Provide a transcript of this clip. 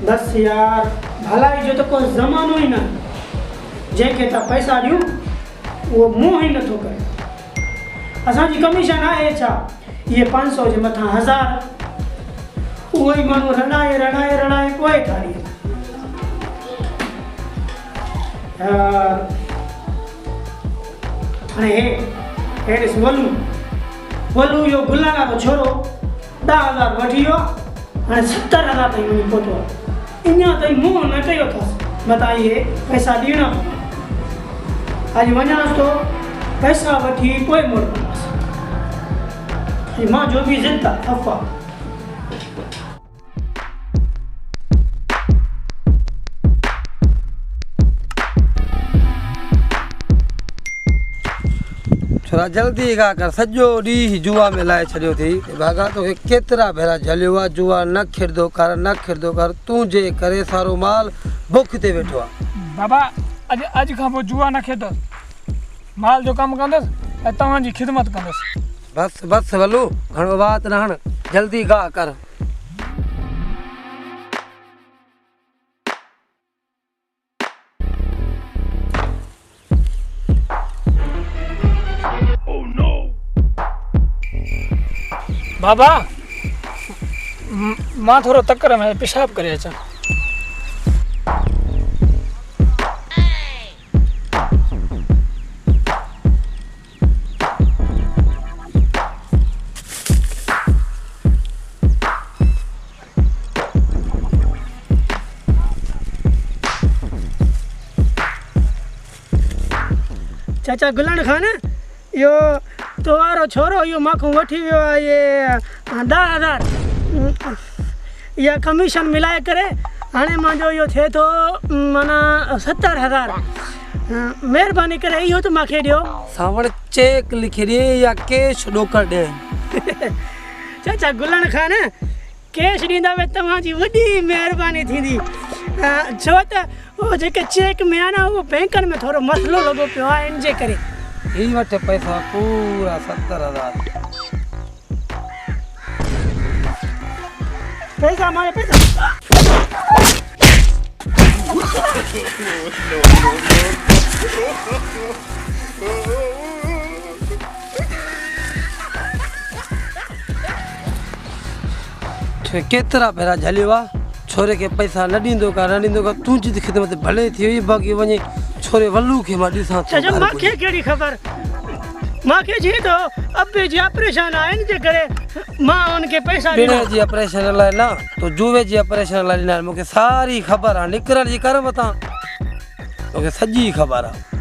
बस यार भलाई जो तो कोई ज़मानो ही ना जैके ता पैसा ॾियूं वो मोह ही नथो करे। असांजी कमीशन आहे छा ये 500 जे मथां 1000 उहो ई माण्हू रड़ाए पोइ थारी हाणे हे ॾिस वलू इहो गुलाना जो छोरो 10,000 वठी वियो हाणे 70,000 ताईं वञी पहुतो आहे। अञा ताईं मोह न कयो अथसि मथां इहे पैसा ॾियणा अॼु वञांसि थो पैसा वठी पोइ मोड़ंदासीं। मां जो बि ज़िद आहे अफ़वाह। थोड़ा जल्दी का कर सजो डी जुआ में लाए छड़ियो थी भागा तो केतरा भेरा झलियो आ जुआ न खेड़दो कर तू जे करे सारो माल भुख ते बैठो आ। बाबा अज का वो जुआ न खेदो माल जो काम कंदस तवा जी खिदमत कंदस। बस वलू घणो बात न हण जल्दी गा कर। बाबा मां थोड़ा तक्कर में पेशाब करे अचा। चाचा गुलान खान यो तो वारो छोरो यो माखो वठी वियो आहे ये 10,000 या कमीशन मिलाए करे हाणे मुंहिंजो इहो थिए थो माना 70,000। महिरबानी करे इहो तो मूंखे ॾियो। सावण चेक लिखी ॾे या कैश ॾोकर ॾे। चाचा गुलान खान कैश ॾींदा वे तव्हांजी वॾी महिरबानी थींदी छो त उहो जेके चेक में आहे न उहो बैंकनि में थोरो मसलो लॻो पियो आहे इन जे करे। ही वटे पैसा पूरा 70,000 पैसा मारे पैसा केतरा भेरा झलियो आ छोरे के पैसा न ॾींदो का तुंहिंजी खिदमत भले थी हुई बाक़ी वञे छोरे वल्लू के मां ॾिसां चाचा मूंखे कहिड़ी ख़बर मूंखे जी तो अबे जी ऑपरेशन आहे इन जे करे मां उनके पैसा ॾियण जी ऑपरेशन लाइ न तो जुए जी ऑपरेशन लाइ ॾिना मूंखे सारी ख़बर आहे निकिरण जी कर मथां तोखे सॼी ख़बर आहे।